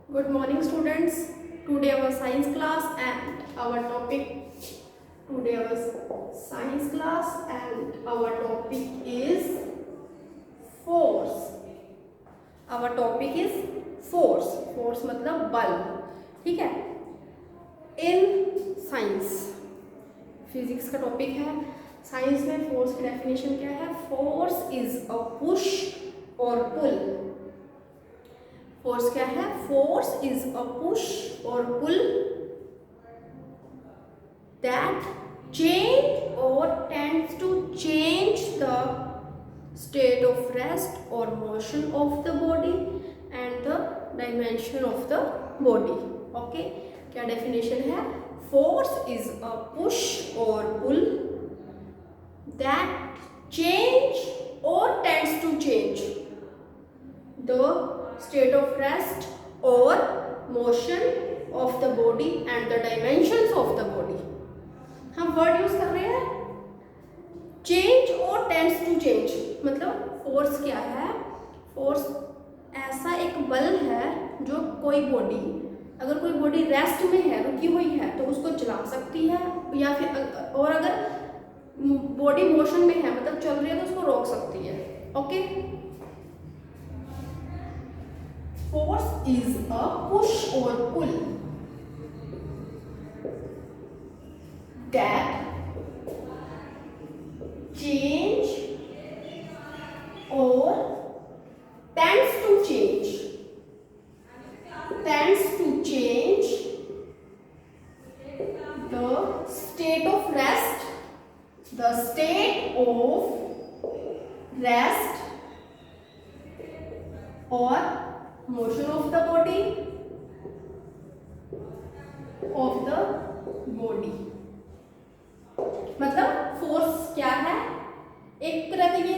Good morning, students. Today our science class and our topic. Today our science class and our topic is force. Our topic is force. Force मतलब बल, ठीक है? In science, physics का topic है. Science में force की definition क्या है? फोर्स इज अ पुश और पुल. फोर्स क्या है? फोर्स इज अ पुश और पुल दैट चेंज और tends to change the state of rest और motion of the body and the dimension of the body. Okay, क्या definition है? Force is a push और pull that change और tends to change the state of rest or motion of the body and the dimensions of the body. हम word use कर रहे हैं change और tends to change. मतलब force क्या है? फोर्स ऐसा एक बल है जो कोई बॉडी, अगर कोई बॉडी रेस्ट में है, रुकी हुई है, तो उसको चला सकती है, या फिर और अगर बॉडी मोशन में है मतलब चल रही है तो उसको रोक सकती है. Okay, force is a push or pull that change or tends to change the state of rest or motion of the body मतलब फोर्स क्या है? एक तरह का ये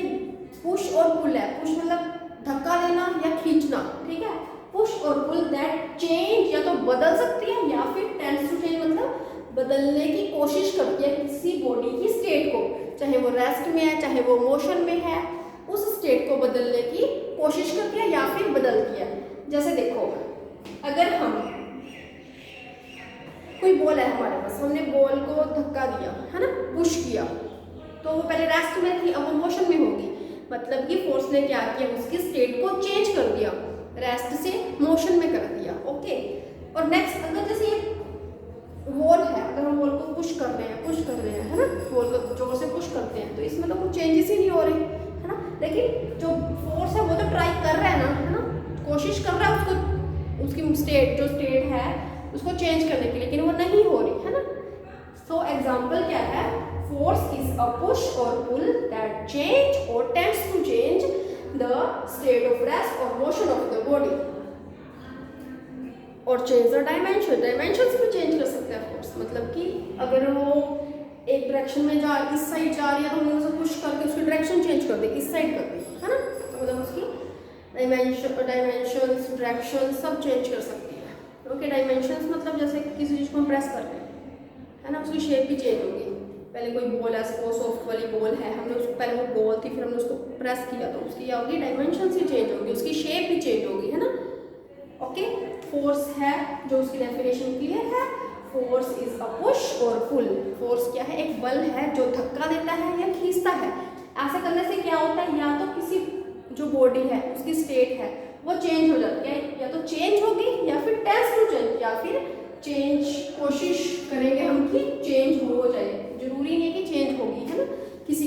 पुश और पुल है. पुश मतलब धक्का देना या खींचना, ठीक है? पुश और पुल दैट चेंज या तो बदल सकती है या फिर टेंड्स टू चेंज मतलब बदलने की कोशिश करती है किसी बॉडी की स्टेट को, चाहे वो रेस्ट में है चाहे वो मोशन में है, उस स्टेट को बदलने की कोशिश करती है या फिर बदलती है. जैसे देखो, अगर हम कोई बॉल है हमारे पास, हमने बॉल को धक्का दिया है ना, पुश किया, तो वो पहले रेस्ट में थी, अब वो मोशन में होगी. मतलब कि फोर्स ने क्या किया? उसकी स्टेट को चेंज कर दिया, रेस्ट से मोशन में कर दिया. ओके, और नेक्स्ट अगर जैसे ये वॉल है, अगर हम वॉल को पुश कर रहे हैं है ना, वॉल को जोर से पुश करते हैं, तो इसमें तो कुछ चेंजेस ही नहीं हो रहे है ना. लेकिन जो फोर्स है वो तो ट्राई कर रहा है ना, है ना, कोशिश कर रहा है उसको, उसकी स्टेट है उसको चेंज करने की, लेकिन वो नहीं हो रही है ना. सो एग्जांपल क्या है? फोर्स इज अ पुश और पुल दैट चेंज और tends to change the state of rest और मोशन ऑफ द बॉडी और चेंज द डायमेंशंस भी चेंज कर सकते हैं फोर्स. मतलब कि अगर वो एक डायरेक्शन में इस साइड जा रही है तो हमने उसे पुश करके उसकी डायरेक्शन चेंज कर दी, इस साइड कर दी है ना, तो मतलब उसकी डायमेंशंस डायरेक्शन सब चेंज कर सकती है. ओके, डायमेंशंस मतलब जैसे किसी चीज़ को हम प्रेस कर रहे हैं है ना, उसकी शेप भी चेंज होगी. पहले कोई बॉल है, सॉफ्ट वाली बॉल है, हमने उसको पहले वो बॉल थी, फिर हमने उसको प्रेस किया तो उसकी क्या होगी? डायमेंशंस ही चेंज होगी, उसकी शेप भी चेंज होगी है ना. ओके, फोर्स है जो उसकी डेफिनेशन क्लियर है. फोर्स इज अ पुश और पुल. फोर्स क्या है? एक बल है जो धक्का देता है या खींचता है. ऐसे करने से क्या होता है? या तो किसी जो बॉडी है उसकी स्टेट है वो चेंज हो जाती है, या तो चेंज होगी या फिर टेंड्स टू चेंज, या फिर चेंज कोशिश करेंगे हम कि चेंज हो जाए. जरूरी नहीं है कि चेंज होगी है ना, किसी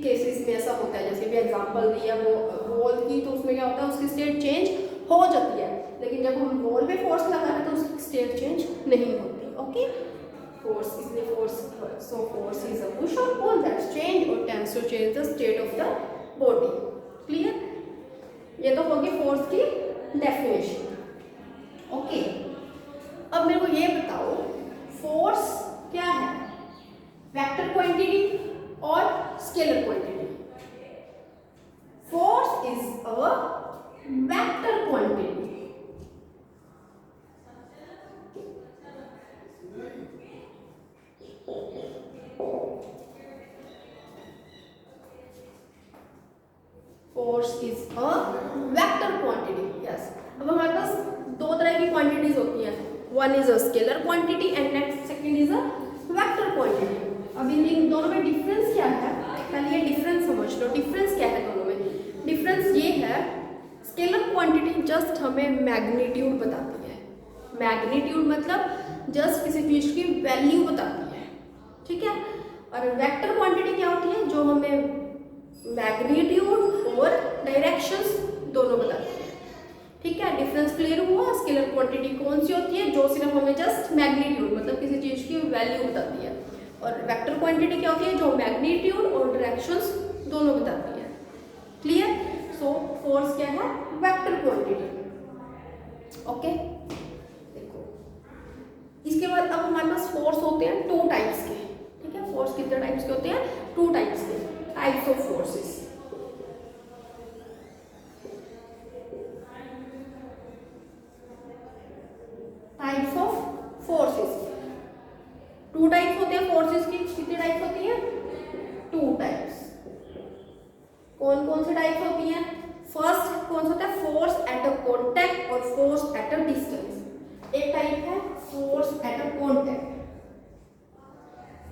केसेस में ऐसा होता है. जैसे भी एग्जांपल दिया वो वॉल की, तो उसमें क्या होता है? उसकी स्टेट चेंज हो जाती है, लेकिन जब हम वॉल पे फोर्स लगा रहे हैं तो उसकी स्टेट चेंज नहीं होती. ओके, फोर्स इसलिए फोर्स इज अ पुश और पुल दैट चेंज और tends to change the state of the body. Clear? ये तो होगी फोर्स की डेफिनेशन. ओके, अब मेरे को ये बताओ फोर्स क्या है? वेक्टर क्वांटिटी और scalar quantity. Force is a vector quantity. force is a vector quantity. Yes, अब हमारे पास दो तरह की क्वांटिटीज होती हैं, one is a scalar quantity and next second is a vector quantity. अब इन दोनों में डिफरेंस क्या है, पहले ये डिफरेंस समझ लो। डिफरेंस क्या है दोनों में? डिफरेंस ये है, स्केलर क्वांटिटी जस्ट हमें मैग्नीट्यूड बताती है। मैग्नीट्यूड मतलब जस्ट किसी चीज की वैल्यू बताती है, ठीक है। और वेक्टर क्वांटिटी क्या होती है? जो हमें मैग्नीट्यूड और डायरेक्शंस दोनों बताती है, ठीक है। डिफरेंस क्लियर हुआ? स्केलर क्वांटिटी कौन सी होती है? जो सिर्फ हमें जस्ट मैग्नीट्यूड मतलब किसी चीज की वैल्यू बताती है। और वेक्टर क्वांटिटी क्या होती है? जो मैग्नीट्यूड और डायरेक्शंस दोनों बताती है। क्लियर? सो फोर्स क्या है? Vector quantity. ओके, देखो इसके बाद अब हमारे पास फोर्स होते हैं टू टाइप्स के, ठीक है। फोर्स कितने टाइप्स के होते हैं? टू टाइप्स के, types of forces. Types of forces, two types होते हैं फोर्सेस की। कितनी टाइप्स होती है? Two types. कौन कौन से टाइप्स होती हैं? फर्स्ट कौन सा होता है? फोर्स एट अ कॉन्टैक्ट और फोर्स एट अ डिस्टेंस। एक टाइप है force at a contact,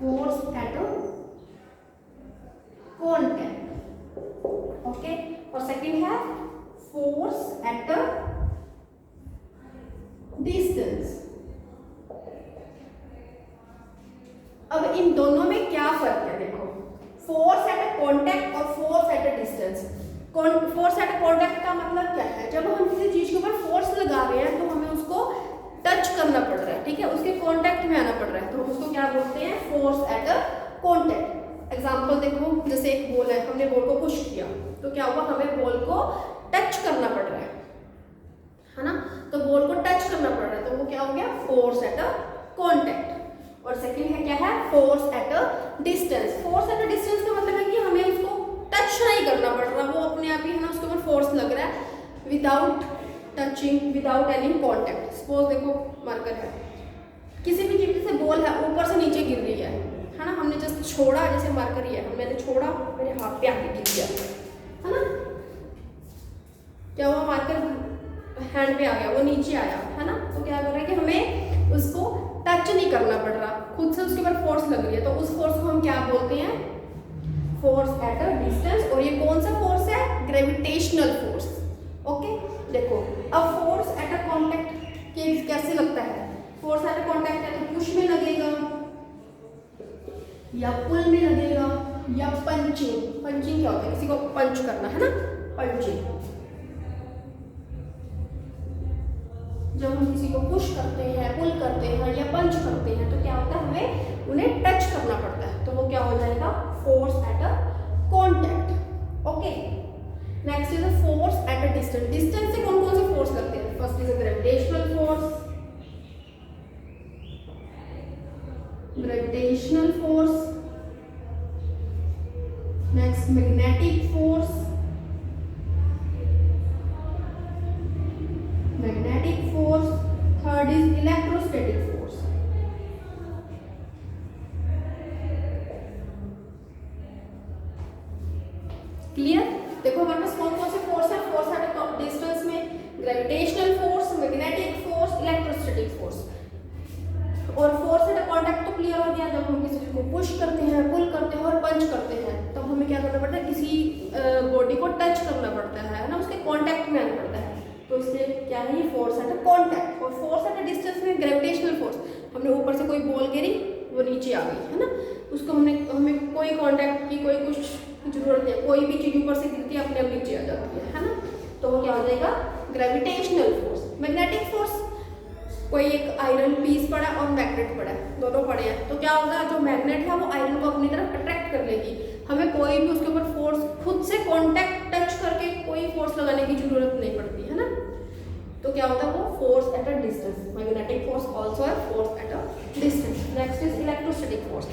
force at a contact, okay. और सेकंड है फोर्स एट अ डिस्टेंस। अब इन दोनों में क्या फर्क है? देखो, फोर्स एट अ कॉन्टैक्ट और force at a distance. Force at a contact का मतलब क्या है? जब हम किसी चीज के ऊपर फोर्स लगा रहे हैं तो हमें उसको टच करना पड़ रहा है, ठीक है, उसके कांटेक्ट में आना पड़ रहा है, तो हम उसको क्या बोलते हैं? Force at a contact. Example देखो, जैसे एक बॉल है, हमने बॉल को पुश किया तो क्या हुआ? हमें बॉल को टच करना पड़ रहा है ना, तो बॉल को टच करना पड़ रहा है, तो वो क्या हो गया? Force at a contact. और सेकंड है क्या है? Force at a distance. Force at a distance का मतलब है कि हमें उसको टच नहीं करना पड़ रहा, वो अपने आप ही है ना उसके ऊपर फोर्स लग रहा है without touching, without any contact. Suppose देखो मार्कर है, किसी भी चीज से बॉल है ऊपर से नीचे गिर रही है ना, हमने जस्ट छोड़ा, जैसे मार्कर ही है, मैंने छोड़ा, मेरे हाथ पे आके गिर गया, है ना, क्या हुआ? मार्कर हैंड पे आ गया, वो नीचे आया, है ना, तो क्या कर रहा है कि हमें उसको टच नहीं करना पड़ रहा, खुद से उसके ऊपर फोर्स लग रही है, तो उस फोर्स को हम क्या बोलते हैं? Force at a distance. और ये कौन सा फोर्स है? Gravitational force. ओके, देखो अब फोर्स एट अ कांटेक्ट कैसे लगता है? फोर्स एट अ कांटेक्ट है तो पुश में लगेगा या पुल में लगेगा या पंचिंग। पंचिंग क्या होता है? किसी को पंच करना, है ना, पंचिंग। जब हम किसी को पुश करते हैं, पुल करते हैं या पंच करते हैं तो क्या होता है? हमें उन्हें टच करना पड़ता है, तो वो क्या हो जाएगा? Force at a contact. Okay, next is a force at a distance. Distance से कौन कौन से फोर्स लगते हैं? First is a gravitational force, gravitational force, next magnetic force, magnetic force, third is electrostatic force. Clear? देखो हमारे पास कौन कौन से फोर्स है? फोर्स एट अ डिस्टेंस में gravitational force, magnetic force, electrostatic force. और फोर्स एट अ कांटेक्ट तो clear हो गया, जब हम किसी चीज को पुश करते हैं, पुल करते हैं और पंच करते हैं तो हमें क्या करना पड़ता है? किसी बॉडी को टच करना पड़ता है ना, उसके कांटेक्ट में आना पड़ता है, तो इसलिए क्या है? ये फोर्स एट अ कांटेक्ट। और फोर्स एट अ डिस्टेंस में ग्रेविटेशनल फोर्स, हमने ऊपर से कोई बॉल गिरी, वो नीचे आ गई, है ना, उसको हमें कोई कांटेक्ट की कोई कुछ जरूरत नहीं, कोई भी चीज ऊपर से गिरती है अपने आप नीचे आ जाती है ना, तो वो क्या हो जाएगा? Gravitational force. मैग्नेटिक फोर्स, कोई एक आयरन पीस पड़ा और मैग्नेट पड़ा है, दोनों पड़े हैं, तो क्या होगा? जो मैग्नेट है वो आयरन को अपनी तरफ अट्रैक्ट कर लेगी, हमें कोई भी उसके ऊपर फोर्स खुद से कांटेक्ट टच करके कोई फोर्स लगाने की जरूरत नहीं पड़ती, है ना, तो क्या होता है? वो force at a distance. Magnetic force also है force at a distance. Next is electrostatic force.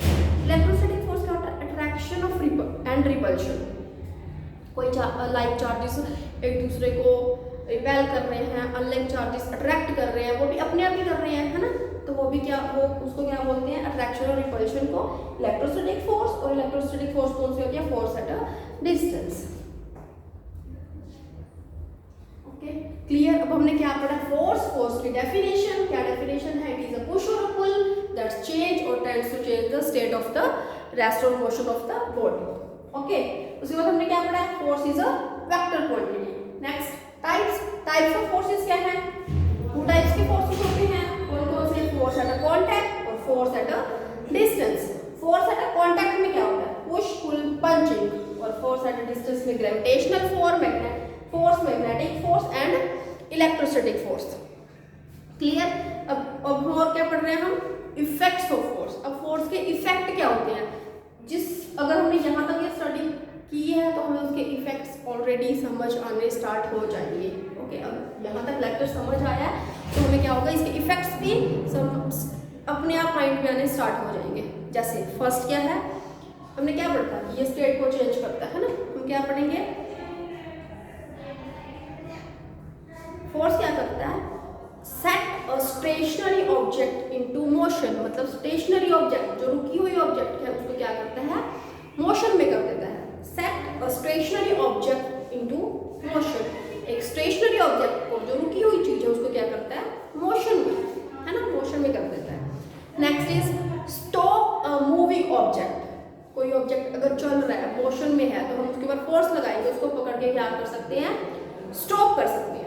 Electrostatic force क्या होता है? Attraction of and repulsion. कोई लाइक चार्जेस एक दूसरे को रिपेल कर रहे हैं, अनलाइक चार्जेस अट्रैक्ट कर रहे हैं, वो भी अपने आप ही कर रहे हैं, है ना, तो वो भी क्या, वो उसको क्या बोलते हैं? अट्रैक्शन और रिपल्शन को इलेक्ट्रोस्टैटिक फोर्स। और इलेक्ट्रोस्टैटिक फोर्स कौन सी होती है? Force at a distance. Okay, clear. अब हमने क्या पढ़ा, फोर्स, फोर्स की डेफिनेशन, क्या डेफिनेशन है, it is a push or a pull that's change और tends to change the state of the rest और motion of the body. Okay, उसके बाद हमने क्या पढ़ा है, force is a vector quantity. Next, types of forces क्या है, टू टाइप्स के फोर्सेस होते हैं, कौन कौन से, फोर्स एट अ कांटेक्ट और force at a distance. Force at a contact में क्या होता है, पुश पुल पंचिंग, और फोर्स एट अ डिस्टेंस में gravitational force, magnetic force and electrostatic force. Clear. अब और क्या पढ़ रहे हैं हम, इफेक्ट्स ऑफ फोर्स। अब फोर्स के इफेक्ट क्या होते हैं, अगर हमने यहाँ तक ये स्टडी की है तो हमें उसके इफेक्ट्स ऑलरेडी समझ आने स्टार्ट हो जाएंगे। ओके, अब यहाँ तक लेक्चर समझ आया है तो हमें क्या होगा, इसके इफेक्ट्स भी अपने आप माइंड में आने स्टार्ट हो जाएंगे। जैसे फर्स्ट क्या है, हमने क्या पढ़ा, ये स्टेट को चेंज करता है ना, हम क्या पढ़ेंगे, फोर्स क्या करता है, set a stationary object into motion, मतलब स्टेशनरी ऑब्जेक्ट जो रुकी हुई ऑब्जेक्ट है उसको क्या करता है, मोशन में कर देता है। Set a stationary object into motion, एक स्टेशनरी ऑब्जेक्ट को जो रुकी हुई चीज है उसको क्या करता है, मोशन में, है ना, मोशन में कर देता है। Next is stop a moving object, कोई ऑब्जेक्ट अगर चल रहा है, मोशन में है, तो हम उसके ऊपर फोर्स लगाएंगे, उसको पकड़ के क्या कर सकते हैं, स्टॉप कर सकते हैं।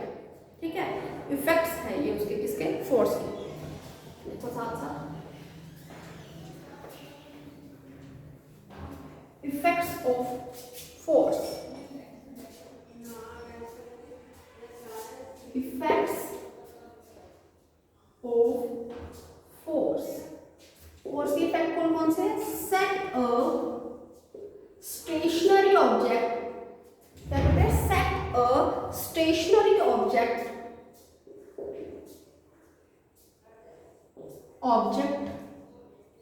ठीक है, इफेक्ट्स है ये उसके किसके, फोर्स के। देखो साथ साथ effects of force, effects of force. Force के इफेक्ट कौन कौन से, सेट अ स्टेशनरी ऑब्जेक्ट, क्या कहते हैं, set a stationary object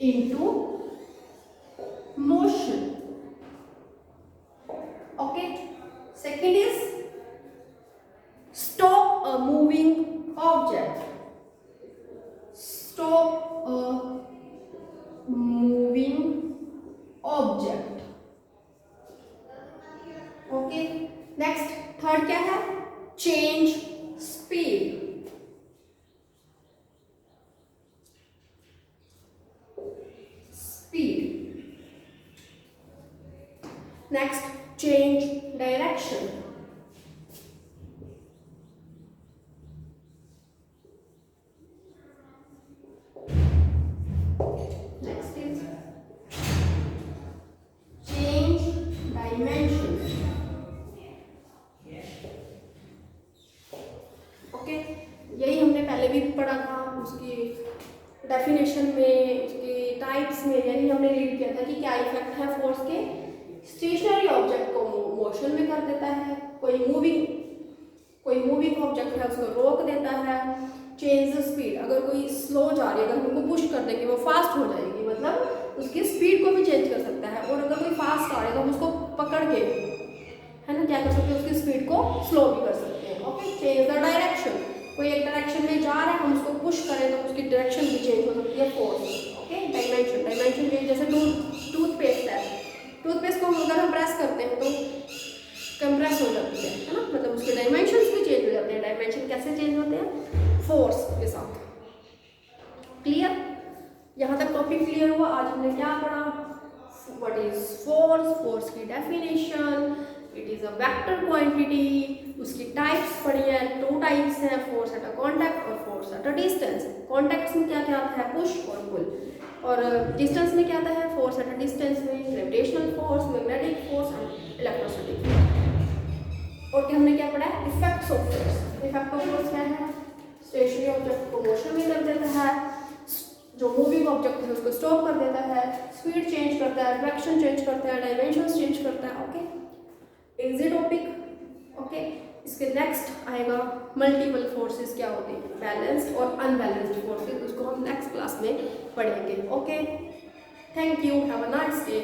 into motion. Okay, second is stop a moving object, stop a moving object. Okay, next third क्या है, change speed, next change direction, next is change dimension. Okay, यही हमने पहले भी पढ़ा था, उसकी डेफिनेशन में, उसके टाइप्स में, यही हमने रीड किया था कि क्या इफेक्ट है फोर्स के, स्टेशनरी ऑब्जेक्ट को मोशन में कर देता है, कोई मूविंग ऑब्जेक्ट है उसको रोक देता है, चेंज द स्पीड, अगर कोई स्लो जा रही है, अगर उनको पुश कर देंगे वो फास्ट हो जाएगी, मतलब उसकी स्पीड को भी चेंज कर सकता है, और अगर कोई फास्ट आ रहा है तो हम उसको पकड़ के, है ना, क्या कर सकते हैं, उसकी स्पीड को स्लो भी कर सकते हैं। ओके, चेंज द डायरेक्शन, कोई एक डायरेक्शन में जा रहा है, हम उसको पुश करें तो उसकी डायरेक्शन भी चेंज हो सकती है, फोर्स। ओके, डायमेंशन जैसे टूथपेस्ट है, टूथपेस्ट को अगर हम प्रेस करते हैं तो कंप्रेस हो जाती है ना, मतलब उसके डायमेंशंस भी चेंज हो जाते हैं। डायमेंशन कैसे चेंज होते हैं, फोर्स के साथ। क्लियर, यहाँ तक टॉपिक क्लियर हुआ। आज हमने क्या पढ़ा, व्हाट इज फोर्स, फोर्स की definition, it is a vector quantity, उसकी टाइप्स पढ़ी है, टू टाइप्स हैं, फोर्स एट अ कांटेक्ट और force at a distance. Contacts में क्या क्या आता है, पुश और पुल, और डिस्टेंस में क्या आता है, फोर्स एट अ डिस्टेंस में gravitational force, magnetic force and electrostatic force. और हमने क्या पढ़ा है, effects of force. Effect of force क्या है, स्टेशनरी ऑब्जेक्ट को मोशन में कर देता है, जो मूविंग ऑब्जेक्ट है उसको स्टॉप कर देता है, स्पीड चेंज करता है, डायरेक्शन चेंज करता है, डायमेंशंस चेंज करता है। Okay, easy topic. ओके, इसके नेक्स्ट आएगा मल्टीपल फोर्सेस क्या होते हैं, बैलेंस्ड और अनबैलेंस्ड फोर्सेस, उसको हम नेक्स्ट क्लास में पढ़ेंगे। Okay, thank you, have a nice day.